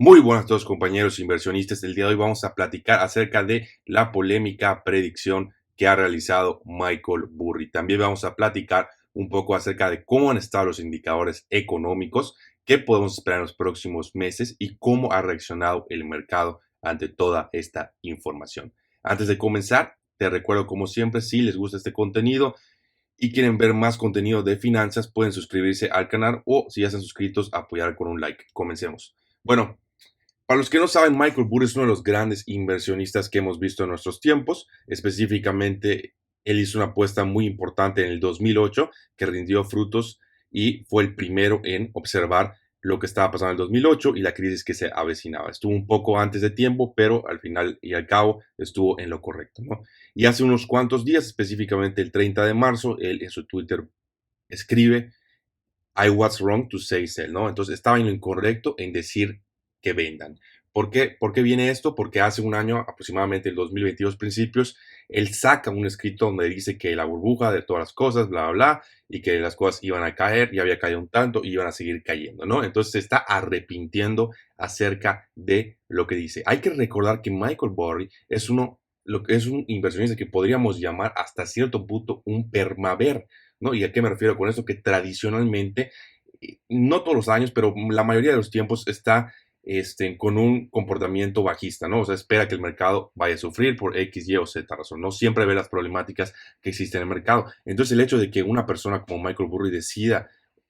Muy buenas a todos compañeros inversionistas. El día de hoy vamos a platicar acerca de la polémica predicción que ha realizado Michael Burry. También vamos a platicar un poco acerca de cómo han estado los indicadores económicos, qué podemos esperar en los próximos meses y cómo ha reaccionado el mercado ante toda esta información. Antes de comenzar, te recuerdo como siempre, si les gusta este contenido y quieren ver más contenido de finanzas, pueden suscribirse al canal o si ya están suscritos, apoyar con un like. Comencemos. Bueno, para los que no saben, Michael Burry es uno de los grandes inversionistas que hemos visto en nuestros tiempos. Específicamente, él hizo una apuesta muy importante en el 2008 que rindió frutos y fue el primero en observar lo que estaba pasando en el 2008 y la crisis que se avecinaba. Estuvo un poco antes de tiempo, pero al final y al cabo estuvo en lo correcto, ¿no? Y hace unos cuantos días, específicamente el 30 de marzo, él en su Twitter escribe I was wrong to say sell, ¿no? Entonces estaba en lo incorrecto en decir que vendan. ¿Por qué viene esto? Porque hace un año, aproximadamente el 2022 principios, él saca un escrito donde dice que la burbuja de todas las cosas, bla, bla, bla, y que las cosas iban a caer, y había caído un tanto, y iban a seguir cayendo, ¿no? Entonces se está arrepintiendo acerca de lo que dice. Hay que recordar que Michael Burry es lo que es un inversionista que podríamos llamar hasta cierto punto un permaber, ¿no? ¿Y a qué me refiero con esto? Que tradicionalmente, no todos los años, pero la mayoría de los tiempos está con un comportamiento bajista, ¿no? O sea, espera que el mercado vaya a sufrir por X, Y o Z razón. No siempre ve las problemáticas que existen en el mercado. Entonces, el hecho de que una persona como Michael Burry decida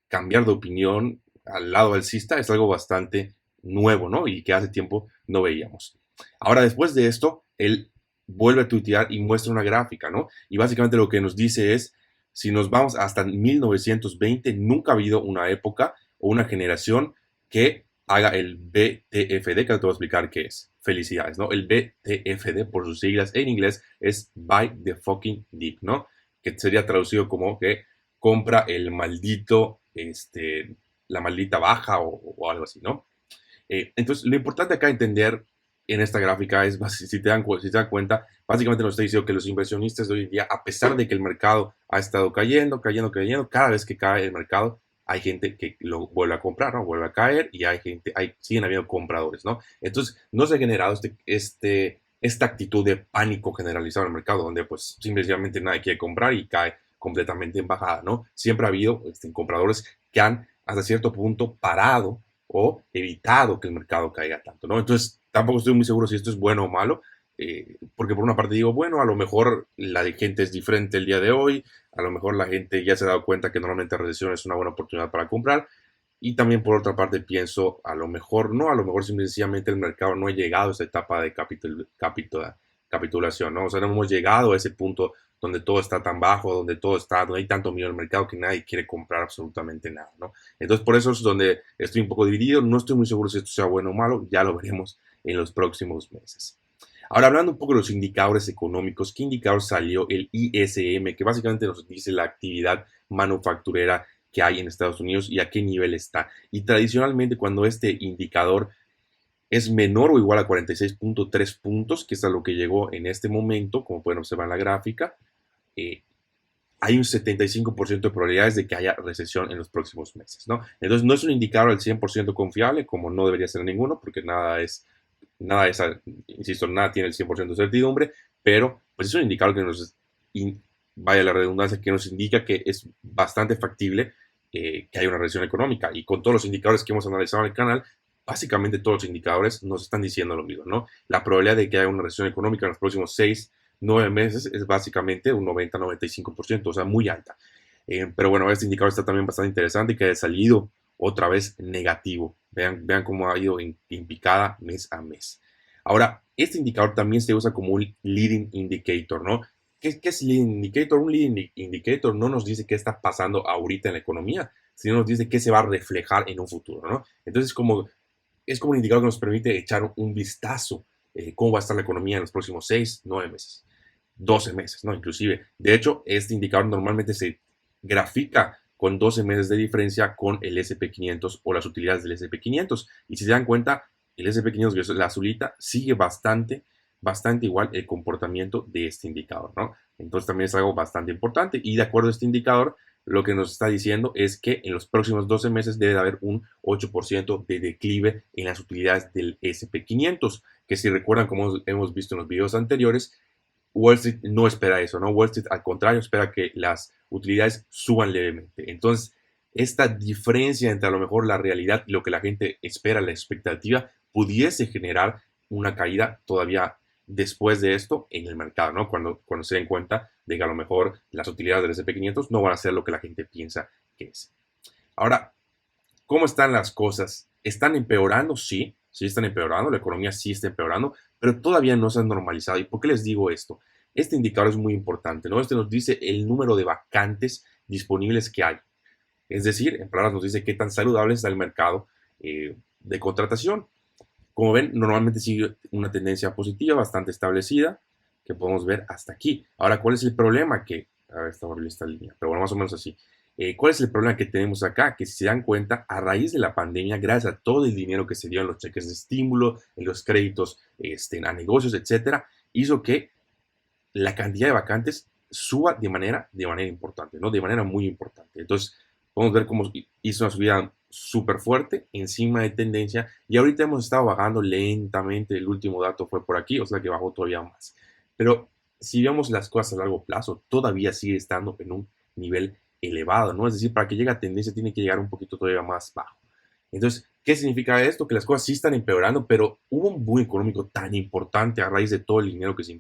cambiar de opinión al lado alcista es algo bastante nuevo, ¿no? Y que hace tiempo no veíamos. Ahora, después de esto, él vuelve a tuitear y muestra una gráfica, ¿no? Y básicamente lo que nos dice es si nos vamos hasta 1920, nunca ha habido una época o una generación que haga el BTFD, que te voy a explicar qué es. Felicidades, ¿no? El BTFD, por sus siglas en inglés, es Buy the Fucking Dip, ¿no? Que sería traducido como que compra el maldito, la maldita baja o algo así, ¿no? Entonces, lo importante acá entender en esta gráfica es, si te dan cuenta, básicamente nos está diciendo que los inversionistas de hoy en día, a pesar de que el mercado ha estado cayendo, cada vez que cae el mercado, hay gente que lo vuelve a comprar, ¿no? Vuelve a caer y siguen habiendo compradores, ¿no? Entonces, no se ha generado esta actitud de pánico generalizado en el mercado, donde pues simplemente nadie quiere comprar y cae completamente en bajada, ¿no? Siempre ha habido compradores que han hasta cierto punto parado o evitado que el mercado caiga tanto, ¿no? Entonces, tampoco estoy muy seguro si esto es bueno o malo, porque por una parte digo, bueno, a lo mejor la gente es diferente el día de hoy, a lo mejor la gente ya se ha dado cuenta que normalmente la recesión es una buena oportunidad para comprar, y también por otra parte pienso, a lo mejor no, a lo mejor sencillamente el mercado no ha llegado a esa etapa de capitulación, ¿no? O sea, no hemos llegado a ese punto donde todo está tan bajo, donde hay tanto miedo en el mercado que nadie quiere comprar absolutamente nada, ¿no? Entonces, por eso es donde estoy un poco dividido, no estoy muy seguro si esto sea bueno o malo, ya lo veremos en los próximos meses. Ahora, hablando un poco de los indicadores económicos, ¿qué indicador salió? El ISM, que básicamente nos dice la actividad manufacturera que hay en Estados Unidos y a qué nivel está. Y tradicionalmente, cuando este indicador es menor o igual a 46.3 puntos, que es a lo que llegó en este momento, como pueden observar en la gráfica, eh, hay un 75% de probabilidades de que haya recesión en los próximos meses, ¿no? Entonces, no es un indicador al 100% confiable, como no debería ser ninguno, porque insisto, nada tiene el 100% de certidumbre, pero pues es un indicador que vaya la redundancia, que nos indica que es bastante factible que haya una recesión económica. Y con todos los indicadores que hemos analizado en el canal, básicamente todos los indicadores nos están diciendo lo mismo, ¿no? La probabilidad de que haya una recesión económica en los próximos 6, 9 meses es básicamente un 90-95%, o sea, muy alta. Pero bueno, este indicador está también bastante interesante y que ha salido otra vez negativo. Vean cómo ha ido en picada mes a mes. Ahora, este indicador también se usa como un leading indicator, ¿no? ¿Qué es leading indicator? Un leading indicator no nos dice qué está pasando ahorita en la economía, sino nos dice qué se va a reflejar en un futuro, ¿no? Entonces, es como un indicador que nos permite echar un vistazo cómo va a estar la economía en los próximos 6, 9 meses, 12 meses, ¿no? Inclusive. De hecho, este indicador normalmente se grafica con 12 meses de diferencia con el SP500 o las utilidades del SP500. Y si se dan cuenta, el SP500, que es la azulita, sigue bastante igual el comportamiento de este indicador, ¿no? Entonces también es algo bastante importante. Y de acuerdo a este indicador, lo que nos está diciendo es que en los próximos 12 meses debe de haber un 8% de declive en las utilidades del SP500, que si recuerdan, como hemos visto en los videos anteriores, Wall Street no espera eso, ¿no? Wall Street, al contrario, espera que las utilidades suban levemente. Entonces, esta diferencia entre a lo mejor la realidad y lo que la gente espera, la expectativa, pudiese generar una caída todavía después de esto en el mercado, ¿no? Cuando se den cuenta de que a lo mejor las utilidades del S&P 500 no van a ser lo que la gente piensa que es. Ahora, ¿cómo están las cosas? ¿Están empeorando? Sí, sí están empeorando, la economía sí está empeorando, pero todavía no se han normalizado. ¿Y por qué les digo esto? Este indicador es muy importante, ¿no? Este nos dice el número de vacantes disponibles que hay. Es decir, en palabras nos dice qué tan saludable está el mercado de contratación. Como ven, normalmente sigue una tendencia positiva bastante establecida que podemos ver hasta aquí. Ahora, ¿cuál es el problema? A ver, está horrible esta línea, pero bueno, más o menos así. ¿Cuál es el problema que tenemos acá? Que si se dan cuenta, a raíz de la pandemia, gracias a todo el dinero que se dio en los cheques de estímulo, en los créditos a negocios, etcétera, hizo que la cantidad de vacantes suba de manera importante, ¿no? De manera muy importante. Entonces, podemos ver cómo hizo una subida súper fuerte, encima de tendencia, y ahorita hemos estado bajando lentamente. El último dato fue por aquí, o sea que bajó todavía más. Pero si vemos las cosas a largo plazo, todavía sigue estando en un nivel elevado, ¿no? Es decir, para que llegue a tendencia tiene que llegar un poquito todavía más bajo. Entonces, ¿qué significa esto? Que las cosas sí están empeorando, pero hubo un boom económico tan importante a raíz de todo el dinero que se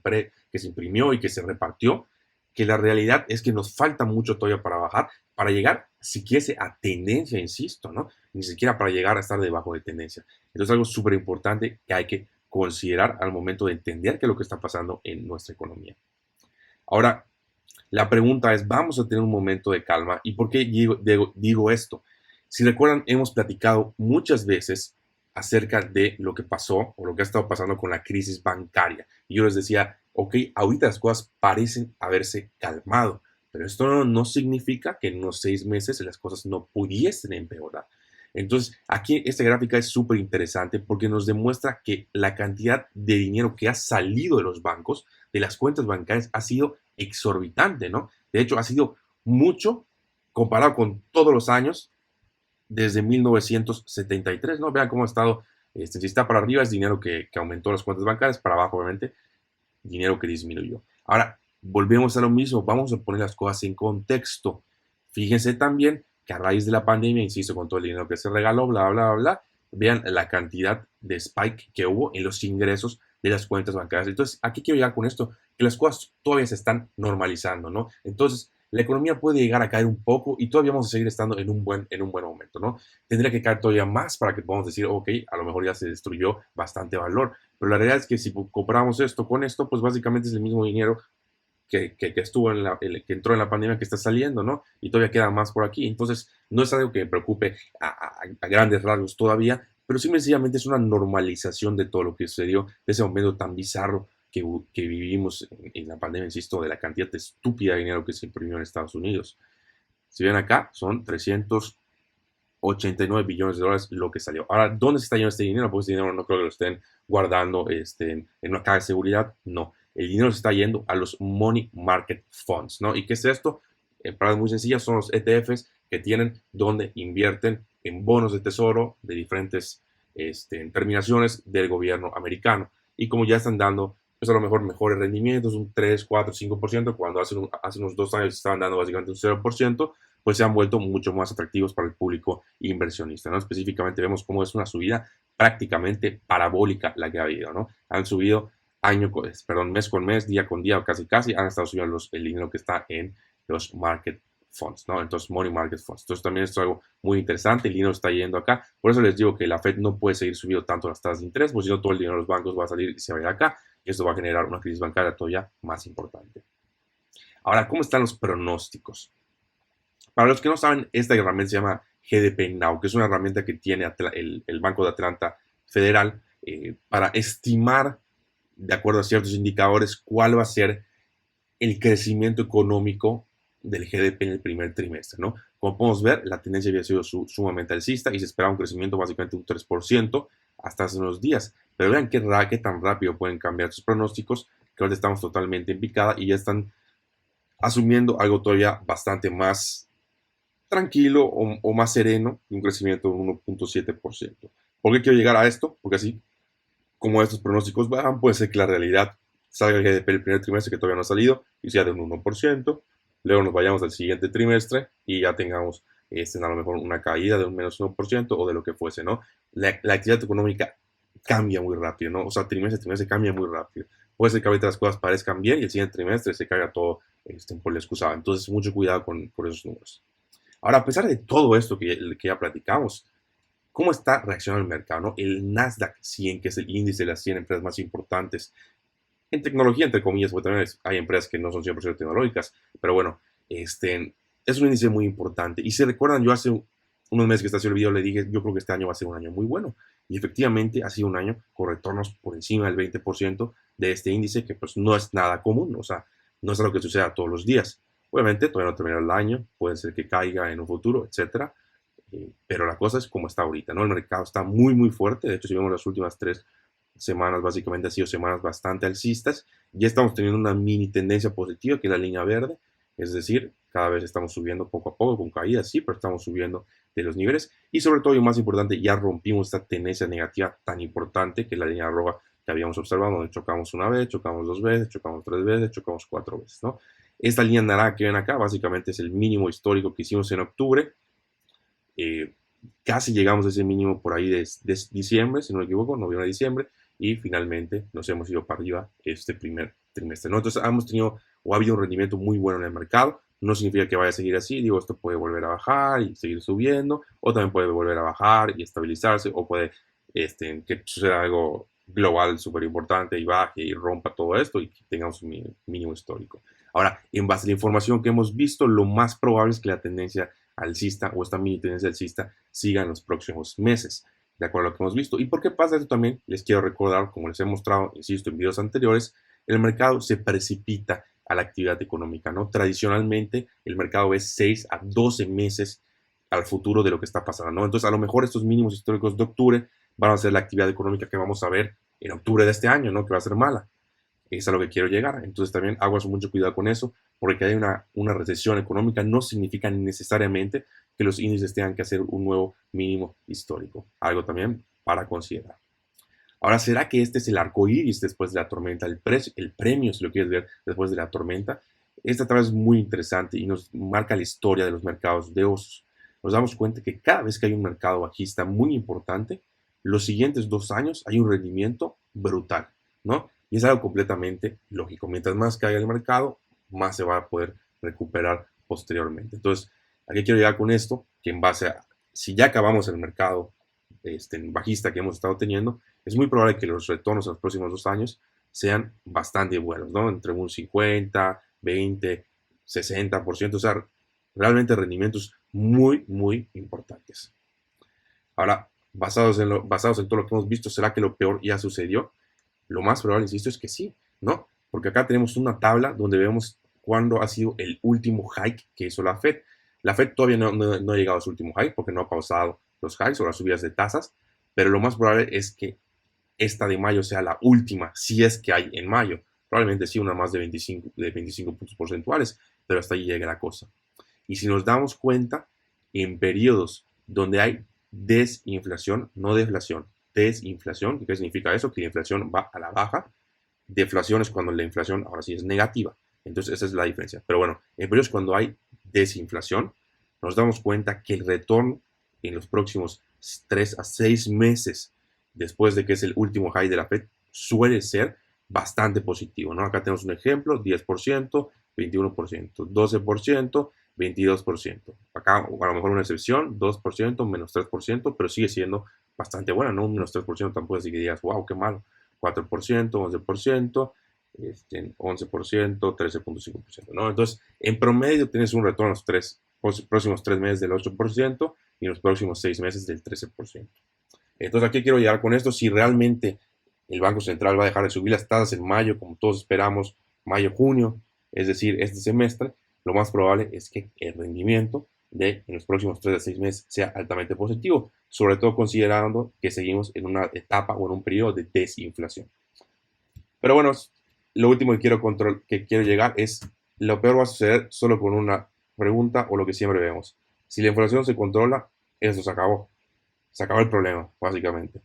imprimió y que se repartió, que la realidad es que nos falta mucho todavía para bajar, para llegar siquiera a tendencia, insisto, ¿no? Ni siquiera para llegar a estar debajo de tendencia. Entonces, algo súper importante que hay que considerar al momento de entender qué es lo que está pasando en nuestra economía. Ahora, la pregunta es, ¿vamos a tener un momento de calma? ¿Y por qué digo esto? Si recuerdan, hemos platicado muchas veces acerca de lo que pasó o lo que ha estado pasando con la crisis bancaria. Y yo les decía, ok, ahorita las cosas parecen haberse calmado, pero esto no significa que en unos 6 meses las cosas no pudiesen empeorar. Entonces, aquí esta gráfica es súper interesante porque nos demuestra que la cantidad de dinero que ha salido de los bancos, de las cuentas bancarias, ha sido exorbitante, ¿no? De hecho, ha sido mucho comparado con todos los años desde 1973, ¿no? Vean cómo ha estado, si está para arriba es dinero que aumentó las cuentas bancarias, para abajo obviamente dinero que disminuyó. Ahora, volvemos a lo mismo, vamos a poner las cosas en contexto. Fíjense también que a raíz de la pandemia, insisto, con todo el dinero que se regaló, bla, bla, bla, bla, vean la cantidad de spike que hubo en los ingresos de las cuentas bancarias. Entonces, ¿a qué quiero llegar con esto? Que las cosas todavía se están normalizando, ¿no? Entonces, la economía puede llegar a caer un poco y todavía vamos a seguir estando en un buen momento, ¿no? Tendría que caer todavía más para que podamos decir, ok, a lo mejor ya se destruyó bastante valor, pero la realidad es que si compramos esto con esto, pues básicamente es el mismo dinero que estuvo que entró en la pandemia que está saliendo, ¿no? Y todavía queda más por aquí. Entonces, no es algo que me preocupe a grandes rasgos todavía, pero sí sencillamente es una normalización de todo lo que sucedió, de ese momento tan bizarro que vivimos en la pandemia, insisto, de la cantidad de estúpida dinero que se imprimió en Estados Unidos. Si ven acá, son 389 billones de dólares lo que salió. Ahora, ¿dónde se está yendo este dinero? Pues este dinero no creo que lo estén guardando en una caja de seguridad. No, el dinero se está yendo a los Money Market Funds, ¿no? ¿Y qué es esto? En palabras muy sencillas, son los ETFs que tienen donde invierten en bonos de tesoro de diferentes terminaciones del gobierno americano. Y como ya están dando, pues a lo mejor mejores rendimientos, un 3, 4, 5%, cuando hace unos 2 años estaban dando básicamente un 0%, pues se han vuelto mucho más atractivos para el público inversionista, ¿no? Específicamente vemos cómo es una subida prácticamente parabólica la que ha habido, ¿no? Han subido mes con mes, día con día, o casi, han estado subiendo el dinero que está en los market funds, ¿no? Entonces, money market funds. Entonces, también esto es algo muy interesante, el dinero está yendo acá. Por eso les digo que la Fed no puede seguir subiendo tanto las tasas de interés, porque si no, todo el dinero de los bancos va a salir y se va a ir acá, y esto va a generar una crisis bancaria todavía más importante. Ahora, ¿cómo están los pronósticos? Para los que no saben, esta herramienta se llama GDP Now, que es una herramienta que tiene el Banco de Atlanta Federal para estimar, de acuerdo a ciertos indicadores, cuál va a ser el crecimiento económico del GDP en el primer trimestre, ¿no? Como podemos ver, la tendencia había sido sumamente alcista y se esperaba un crecimiento básicamente de un 3% hasta hace unos días. Pero vean qué tan rápido pueden cambiar sus pronósticos, que ahora estamos totalmente en picada y ya están asumiendo algo todavía bastante más tranquilo o más sereno, un crecimiento de 1.7%. ¿Por qué quiero llegar a esto? Porque así como estos pronósticos bajan, puede ser que la realidad salga el GDP el primer trimestre que todavía no ha salido y sea de un 1%, luego nos vayamos al siguiente trimestre y ya tengamos a lo mejor una caída de un menos 1% o de lo que fuese, ¿no? La actividad económica cambia muy rápido, ¿no? O sea, trimestre a trimestre cambia muy rápido. Puede ser que ahorita las cosas parezcan bien y el siguiente trimestre se caiga todo por la excusada. Entonces, mucho cuidado con esos números. Ahora, a pesar de todo esto que ya platicamos, ¿cómo está reaccionando el mercado? ¿No? El Nasdaq 100, que es el índice de las 100 empresas más importantes en tecnología, entre comillas, porque también hay empresas que no son 100% tecnológicas, pero bueno, es un índice muy importante. Y si recuerdan, yo hace unos meses que está haciendo el video le dije, yo creo que este año va a ser un año muy bueno. Y efectivamente ha sido un año con retornos por encima del 20% de este índice, que pues no es nada común, o sea, no es algo que suceda todos los días. Obviamente, todavía no termina el año, puede ser que caiga en un futuro, etcétera. Pero la cosa es como está ahorita, ¿no? El mercado está muy, muy fuerte. De hecho, si vemos las últimas 3 semanas, básicamente han sido semanas bastante alcistas. Ya estamos teniendo una mini tendencia positiva, que es la línea verde. Es decir, cada vez estamos subiendo poco a poco, con caídas, sí, pero estamos subiendo de los niveles. Y sobre todo, y más importante, ya rompimos esta tendencia negativa tan importante, que es la línea roja que habíamos observado, donde chocamos una vez, chocamos 2 veces, chocamos 3 veces, chocamos 4 veces, ¿no? Esta línea naranja que ven acá, básicamente es el mínimo histórico que hicimos en octubre. Casi llegamos a ese mínimo por ahí de diciembre, si no me equivoco, noviembre, diciembre, y finalmente nos hemos ido para arriba este primer trimestre, ¿no? Entonces hemos tenido o ha habido un rendimiento muy bueno en el mercado. No significa que vaya a seguir así, digo, esto puede volver a bajar y seguir subiendo, o también puede volver a bajar y estabilizarse, o puede que suceda algo global súper importante y baje y rompa todo esto y tengamos un mínimo histórico. Ahora, en base a la información que hemos visto, lo más probable es que la tendencia alcista o esta mini tendencia alcista siga en los próximos meses, de acuerdo a lo que hemos visto. ¿Y por qué pasa esto también? Les quiero recordar, como les he mostrado, insisto, en videos anteriores, el mercado se precipita a la actividad económica, ¿no? Tradicionalmente, el mercado ve 6 a 12 meses al futuro de lo que está pasando, ¿no? Entonces, a lo mejor estos mínimos históricos de octubre van a ser la actividad económica que vamos a ver en octubre de este año, ¿no? Que va a ser mala. Es a lo que quiero llegar. Entonces también hago mucho cuidado con eso, porque que hay una recesión económica no significa necesariamente que los índices tengan que hacer un nuevo mínimo histórico. Algo también para considerar. Ahora, ¿será que este es el arco iris después de la tormenta? El premio, si lo quieres ver, después de la tormenta. Esta otra vez es muy interesante y nos marca la historia de los mercados de osos. Nos damos cuenta que cada vez que hay un mercado bajista muy importante, los siguientes 2 años hay un rendimiento brutal, ¿no? Y es algo completamente lógico. Mientras más caiga el mercado, más se va a poder recuperar posteriormente. Entonces, ¿a qué quiero llegar con esto? Que en base a, si ya acabamos el mercado bajista que hemos estado teniendo, es muy probable que los retornos en los próximos 2 años sean bastante buenos, ¿no? Entre un 50, 20, 60%, o sea, realmente rendimientos muy, muy importantes. Ahora, basados en todo lo que hemos visto, ¿será que lo peor ya sucedió? Lo más probable, insisto, es que sí, ¿no? Porque acá tenemos una tabla donde vemos cuándo ha sido el último hike que hizo la Fed. La Fed todavía no ha llegado a su último hike porque no ha pausado los hikes o las subidas de tasas, pero lo más probable es que esta de mayo sea la última, si es que hay en mayo. Probablemente sí, una más de 25 puntos porcentuales, pero hasta ahí llega la cosa. Y si nos damos cuenta, en periodos donde hay desinflación, no deflación, desinflación, ¿qué significa eso? Que la inflación va a la baja. Deflación es cuando la inflación ahora sí es negativa. Entonces esa es la diferencia. Pero bueno, en periodos cuando hay desinflación, nos damos cuenta que el retorno en los próximos 3 a 6 meses después de que es el último high de la Fed suele ser bastante positivo, ¿no? Acá tenemos un ejemplo, 10%, 21%, 12%, 22%. Acá a lo mejor una excepción, 2%, menos 3%, pero sigue siendo bastante buena, ¿no? Un menos 3% tampoco es que digas, wow, qué malo. 4%, 11%, 11%, 13.5%, ¿no? Entonces, en promedio tienes un retorno en los próximos 3 meses del 8% y en los próximos 6 meses del 13%. Entonces, ¿a qué quiero llegar con esto? Si realmente el Banco Central va a dejar de subir las tasas en mayo, como todos esperamos, mayo-junio, es decir, este semestre, lo más probable es que el rendimiento en los próximos 3 a 6 meses sea altamente positivo, sobre todo considerando que seguimos en una etapa o en un periodo de desinflación. Pero bueno, lo último que quiero llegar es, lo peor va a suceder solo con una pregunta o lo que siempre vemos. Si la inflación se controla, eso se acabó. Se acabó el problema, básicamente.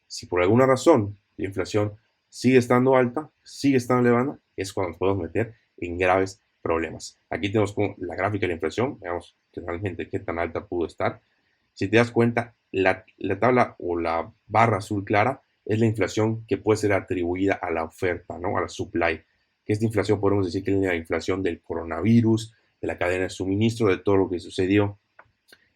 Si por alguna razón la inflación sigue estando alta, sigue estando elevada, es cuando nos podemos meter en graves problemas. Aquí tenemos la gráfica de la inflación, veamos realmente qué tan alta pudo estar. Si te das cuenta, la tabla o la barra azul clara es la inflación que puede ser atribuida a la oferta, ¿no? A la supply. Que esta inflación podemos decir que es la inflación del coronavirus, de la cadena de suministro, de todo lo que sucedió.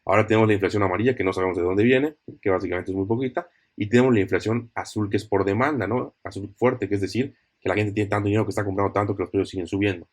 Ahora tenemos la inflación amarilla, que no sabemos de dónde viene, que básicamente es muy poquita, y tenemos la inflación azul, que es por demanda, ¿no? Azul fuerte, que es decir, que la gente tiene tanto dinero que está comprando tanto que los precios siguen subiendo.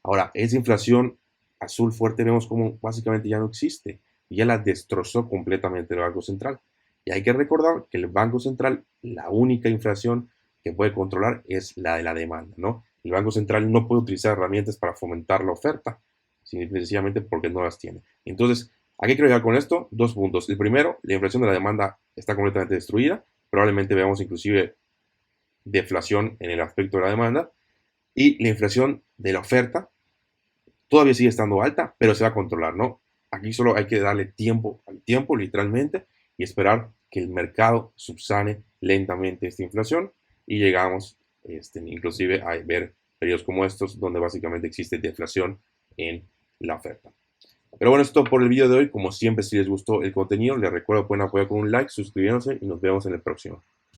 Ahora, esa inflación azul fuerte vemos como básicamente ya no existe, y ya la destrozó completamente el Banco Central. Y hay que recordar que el Banco Central, la única inflación que puede controlar es la de la demanda, ¿no? El Banco Central no puede utilizar herramientas para fomentar la oferta, sencillamente porque no las tiene. Entonces, ¿a qué quiero llegar con esto? Dos puntos. El primero, la inflación de la demanda está completamente destruida. Probablemente veamos inclusive deflación en el aspecto de la demanda. Y la inflación de la oferta todavía sigue estando alta, pero se va a controlar, ¿no? Aquí solo hay que darle tiempo al tiempo, literalmente, y esperar que el mercado subsane lentamente esta inflación y llegamos inclusive a ver periodos como estos donde básicamente existe deflación en la oferta. Pero bueno, esto por el video de hoy. Como siempre, si les gustó el contenido, les recuerdo que pueden apoyar con un like, suscribiéndose y nos vemos en el próximo.